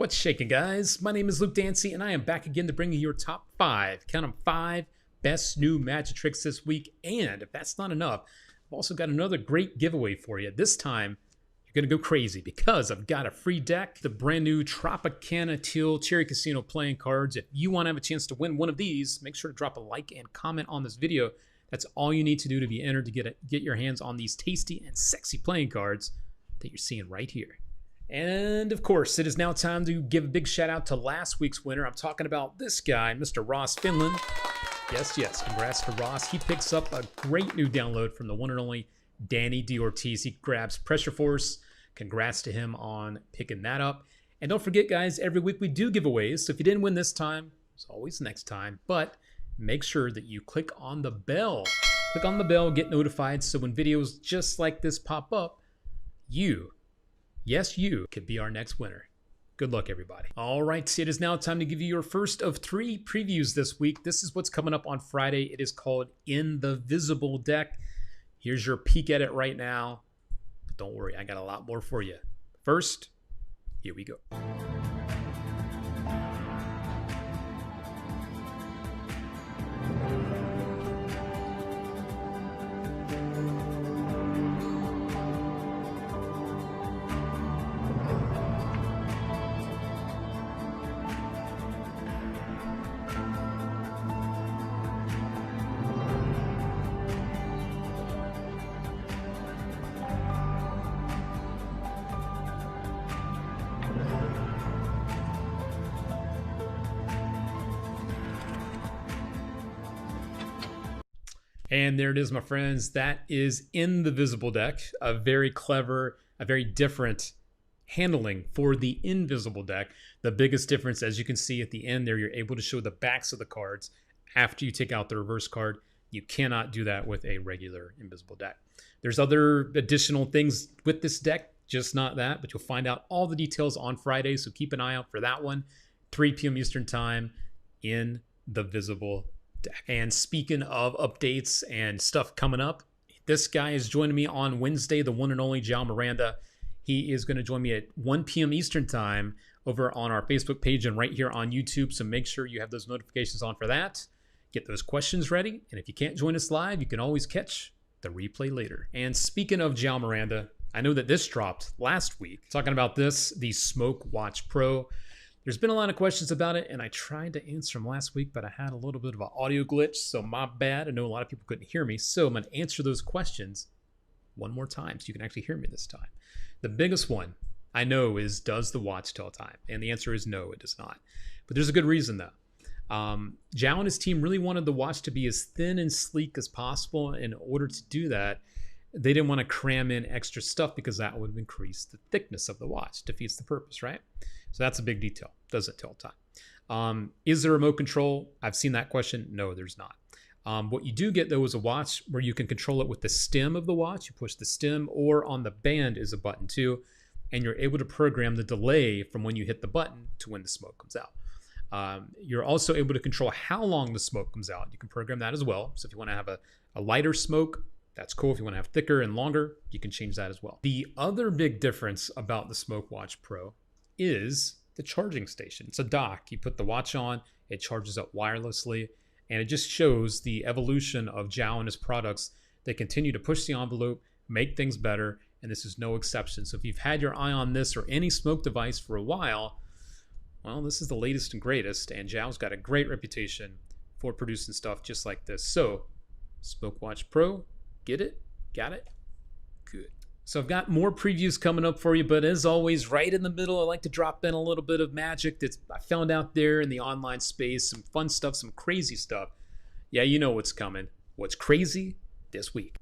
What's shaking, guys? My name is Luke Dancy, and I am back again to bring you your top 5, count them 5 best new magic tricks this week. And if that's not enough, I've also got another great giveaway for you. This time, you're going to go crazy because I've got a free deck, the brand new Tropicana Teal Cherry Casino playing cards. If you want to have a chance to win one of these, make sure to drop a like and comment on this video. That's all you need to do to be entered to get your hands on these tasty and sexy playing cards that you're seeing right here. And of course, it is now time to give a big shout out to last week's winner. I'm talking about this guy, Mr. Ross Finland. Yes, congrats to Ross. He picks up a great new download from the one and only Danny D. Ortiz. He grabs Pressure Force. Congrats to him on picking that up. And don't forget, guys, every week we do giveaways. So if you didn't win this time, there's always next time. But make sure that you click on the bell. Click on the bell, get notified, so when videos just like this pop up, you could be our next winner. Good luck, everybody. All right, it is now time to give you your first of 3 previews this week. This is what's coming up on Friday. It is called In the Visible Deck. Here's your peek at it right now. But don't worry, I got a lot more for you. First, here we go. And there it is, my friends. That is In the Visible Deck. A very clever, a very different handling for the Invisible Deck. The biggest difference, as you can see at the end there, you're able to show the backs of the cards after you take out the reverse card. You cannot do that with a regular Invisible Deck. There's other additional things with this deck, just not that, but you'll find out all the details on Friday, so keep an eye out for that one. 3 p.m. Eastern Time, In the Visible Deck. And speaking of updates and stuff coming up, this guy is joining me on Wednesday, the one and only Jao Miranda. He is going to join me at 1 p.m. Eastern Time over on our Facebook page and right here on YouTube. So make sure you have those notifications on for that. Get those questions ready. And if you can't join us live, you can always catch the replay later. And speaking of Jao Miranda, I know that this dropped last week. Talking about this, the Smoke Watch Pro. There's been a lot of questions about it, and I tried to answer them last week, but I had a little bit of an audio glitch, so my bad. I know a lot of people couldn't hear me, so I'm going to answer those questions one more time so you can actually hear me this time. The biggest one I know is, does the watch tell time? And the answer is no, it does not. But there's a good reason, though. Jao and his team really wanted the watch to be as thin and sleek as possible. In order to do that, they didn't want to cram in extra stuff because that would increase the thickness of the watch. Defeats the purpose, right? So that's a big detail. Does it tell time? Is there remote control? I've seen that question. No, there's not. What you do get, though, is a watch where you can control it with the stem of the watch. You push the stem, or on the band is a button too, and you're able to program the delay from when you hit the button to when the smoke comes out. You're also able to control how long the smoke comes out. You can program that as well. So if you want to have a lighter smoke, that's cool. If you want to have thicker and longer, you can change that as well. The other big difference about the Smoke Watch Pro is the charging station. It's a dock. You put the watch on, it charges up wirelessly, and it just shows the evolution of Jao and his products. They continue to push the envelope, make things better, and this is no exception. So if you've had your eye on this or any smoke device for a while, well, this is the latest and greatest, and Jao's got a great reputation for producing stuff just like this. So, Smoke Watch Pro, get it? Got it? Good. So I've got more previews coming up for you, but as always, right in the middle, I like to drop in a little bit of magic that I found out there in the online space, some fun stuff, some crazy stuff. Yeah, you know what's coming. What's crazy this week?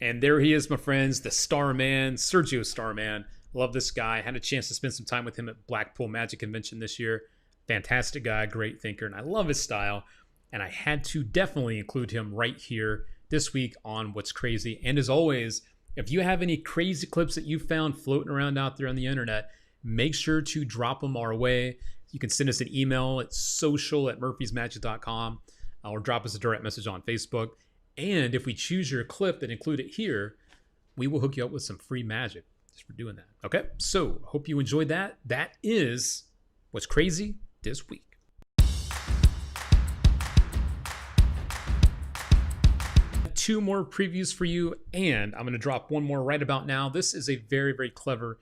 And there he is, my friends, the Starman, Sergio Starman. Love this guy. Had a chance to spend some time with him at Blackpool Magic Convention this year. Fantastic guy, great thinker, and I love his style. And I had to definitely include him right here this week on What's Crazy. And as always, if you have any crazy clips that you found floating around out there on the internet, make sure to drop them our way. You can send us an email at social@murphysmagic.com or drop us a direct message on Facebook. And if we choose your clip and include it here, we will hook you up with some free magic just for doing that. Okay, so hope you enjoyed that. That is What's Crazy this week. Two more previews for you, and I'm going to drop one more right about now. This is a very, very clever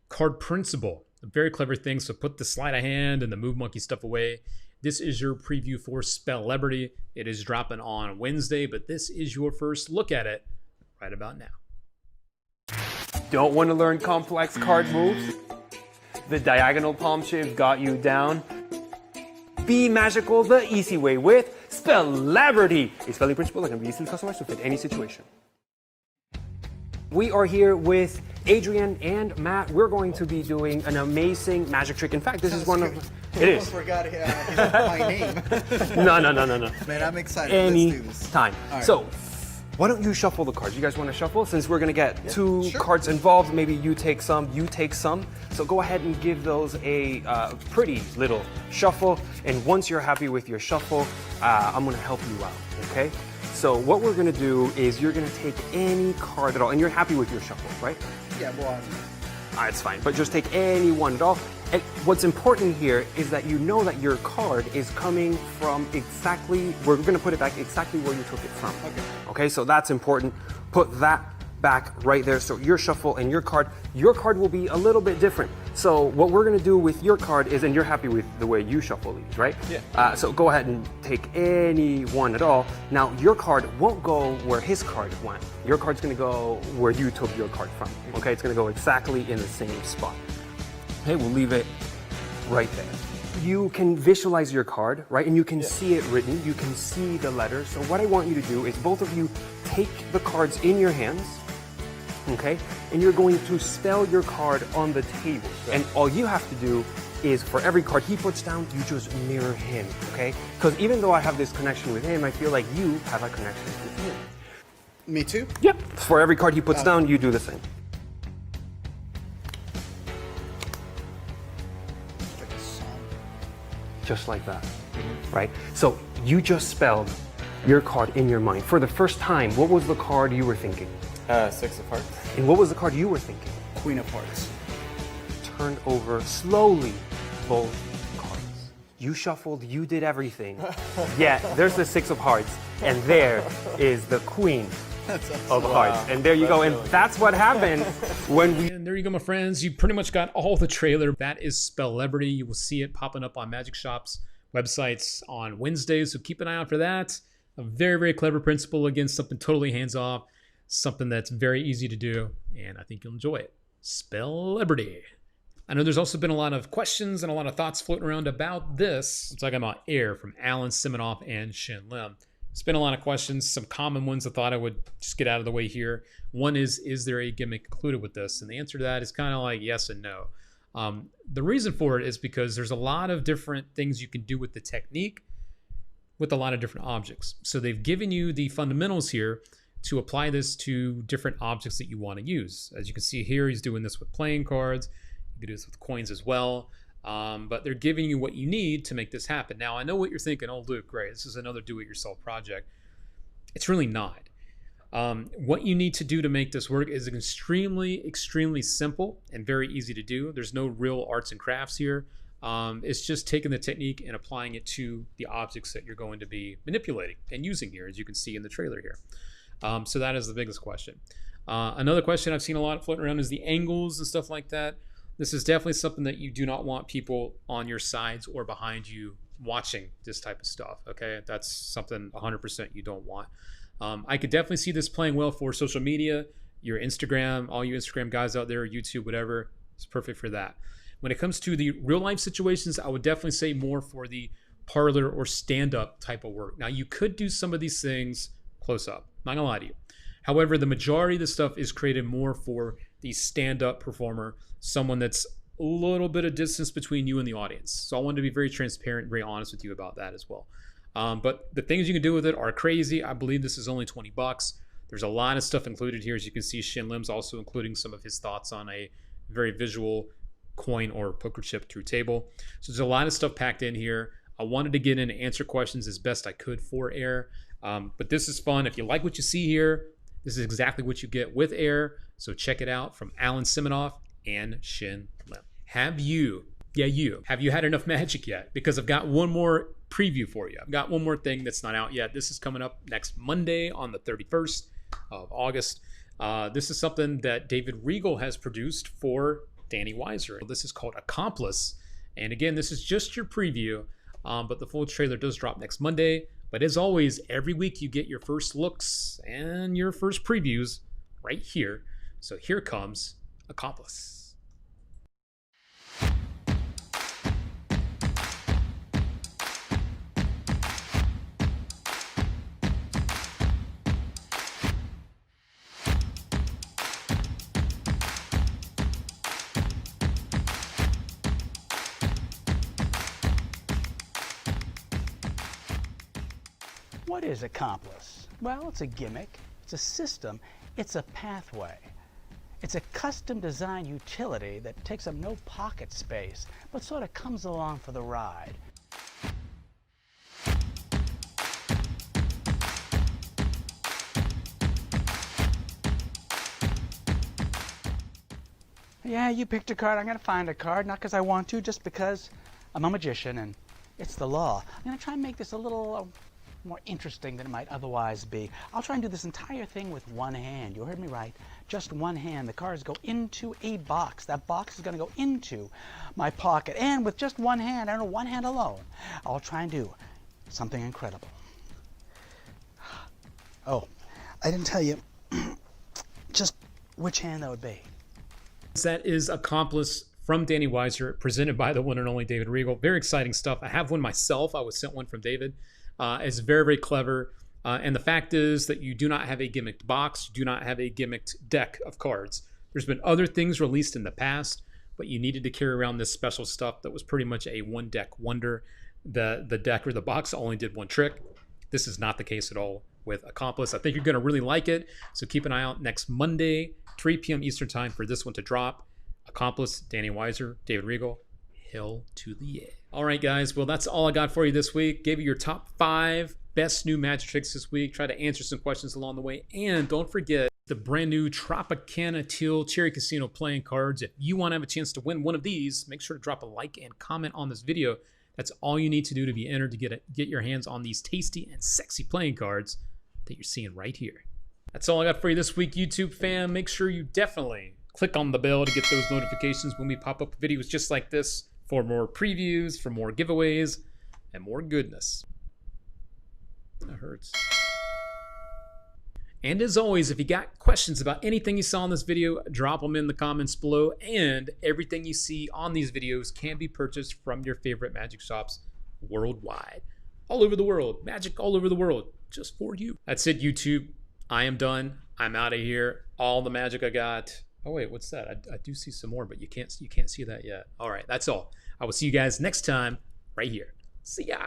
card principle. A very clever thing, so put the sleight of hand and the move monkey stuff away. This is your preview for Spell-lebrity. It is dropping on Wednesday, but this is your first look at it right about now. Don't want to learn complex card moves? The diagonal palm shift got you down? Be magical the easy way with Spell-lebrity, a spelling principle that can be easily customized to fit any situation. We are here with Adrian and Matt. We're going to be doing an amazing magic trick. In fact, this is one of... It is. I forgot my name. No. Man, I'm excited. Any Let's do this. time. Right. So, why don't you shuffle the cards? You guys want to shuffle? Since we're going to get two Sure. cards involved, maybe you take some, you take some. So go ahead and give those a pretty little shuffle. And once you're happy with your shuffle, I'm going to help you out, okay? So what we're going to do is you're going to take any card at all, and you're happy with your shuffle, right? Yeah, well, It's fine, but just take any one at all. And what's important here is that you know that your card is coming from exactly, we're going to put it back exactly where you took it from. Okay, so that's important. Put that back right there. So your shuffle and your card will be a little bit different. So what we're going to do with your card is, and you're happy with the way you shuffle these, right? Yeah. So go ahead and take any one at all. Now your card won't go where his card went. Your card's going to go where you took your card from. Okay, it's going to go exactly in the same spot. Okay, we'll leave it right there. You can visualize your card, right? And you can see it written, you can see the letters. So what I want you to do is both of you take the cards in your hands, okay? And you're going to spell your card on the table. And all you have to do is for every card he puts down, you just mirror him, okay? Because even though I have this connection with him, I feel like you have a connection with him. me too? Yep. For every card he puts down, you do the same. Like a song. Just like that, right? So you just spelled your card in your mind. For the first time, what was the card you were thinking? Six of Hearts. And what was the card you were thinking? Queen of Hearts. Turned over slowly both cards. You shuffled, you did everything. Yeah, there's the Six of Hearts, and there is the Queen of Hearts. And there you go, and that's what happened when we... And there you go, my friends. You pretty much got all the trailer. That is Spell-lebrity. You will see it popping up on Magic Shop's websites on Wednesdays, so keep an eye out for that. A very, very clever principle. Again, something totally hands-off, something that's very easy to do, and I think you'll enjoy it. Spell-lebrity. I know there's also been a lot of questions and a lot of thoughts floating around about this. I'm talking about Air from Alan Siminoff and Shin Lim. It's been a lot of questions, some common ones I thought I would just get out of the way here. One is there a gimmick included with this? And the answer to that is kind of like yes and no. The reason for it is because there's a lot of different things you can do with the technique with a lot of different objects. So they've given you the fundamentals here to apply this to different objects that you want to use. As you can see here, he's doing this with playing cards. You can do this with coins as well. But they're giving you what you need to make this happen. Now, I know what you're thinking. Oh, Luke, great. This is another do-it-yourself project. It's really not. What you need to do to make this work is extremely, extremely simple and very easy to do. There's no real arts and crafts here. It's just taking the technique and applying it to the objects that you're going to be manipulating and using here, as you can see in the trailer here. So that is the biggest question. Another question I've seen a lot floating around is the angles and stuff like that. This is definitely something that you do not want people on your sides or behind you watching this type of stuff, okay? That's something 100% you don't want. I could definitely see this playing well for social media, your Instagram, all you Instagram guys out there, YouTube, whatever. It's perfect for that. When it comes to the real life situations, I would definitely say more for the parlor or stand-up type of work. Now, you could do some of these things close up, not gonna lie to you. However, the majority of the stuff is created more for the stand-up performer, someone that's a little bit of distance between you and the audience. So I wanted to be very transparent, very honest with you about that as well. But the things you can do with it are crazy. I believe this is only $20. There's a lot of stuff included here. As you can see, Shin Lim's also including some of his thoughts on a very visual coin or poker chip through table. So there's a lot of stuff packed in here. I wanted to get in and answer questions as best I could for air. But this is fun. If you like what you see here, this is exactly what you get with air. So check it out from Alan Siminoff and Shin Lim. Have you had enough magic yet? Because I've got one more preview for you. I've got one more thing that's not out yet. This is coming up next Monday on the 31st of August. This is something that David Regal has produced for Danny Weiser. This is called Accomplice. And again, this is just your preview, but the full trailer does drop next Monday. But as always, every week you get your first looks and your first previews right here. So here comes Accomplice. What is Accomplice? Well, it's a gimmick, it's a system, it's a pathway. It's a custom designed utility that takes up no pocket space, but sort of comes along for the ride. Yeah, you picked a card, I'm gonna find a card, not because I want to, just because I'm a magician and it's the law. I'm gonna try and make this a little more interesting than it might otherwise be. I'll try and do this entire thing with one hand. You heard me right. Just one hand. The cards go into a box. That box is going to go into my pocket. And with just one hand, I don't know, one hand alone, I'll try and do something incredible. Oh, I didn't tell you just which hand that would be. That is Accomplice from Danny Weiser, presented by the one and only David Regal. Very exciting stuff. I have one myself. I was sent one from David. It's very, very clever. And the fact is that you do not have a gimmicked box. You do not have a gimmicked deck of cards. There's been other things released in the past, but you needed to carry around this special stuff that was pretty much a one deck wonder. The deck or the box only did one trick. This is not the case at all with Accomplice. I think you're going to really like it. So keep an eye out next Monday, 3 p.m. Eastern time for this one to drop. Accomplice, Danny Weiser, David Regal. Hill to the yeah. All right, guys. Well, that's all I got for you this week. Gave you your top 5 best new magic tricks this week. Try to answer some questions along the way. And don't forget the brand new Tropicana Teal Cherry Casino playing cards. If you want to have a chance to win one of these, make sure to drop a like and comment on this video. That's all you need to do to be entered to get your hands on these tasty and sexy playing cards that you're seeing right here. That's all I got for you this week, YouTube fam. Make sure you definitely click on the bell to get those notifications when we pop up videos just like this, for more previews, for more giveaways, and more goodness. That hurts. And as always, if you got questions about anything you saw in this video, drop them in the comments below. And everything you see on these videos can be purchased from your favorite magic shops worldwide. All over the world. Magic all over the world. Just for you. That's it, YouTube. I am done. I'm out of here. All the magic I got. Oh wait, what's that? I do see some more, but you can't see that yet. All right, that's all. I will see you guys next time right here. See ya.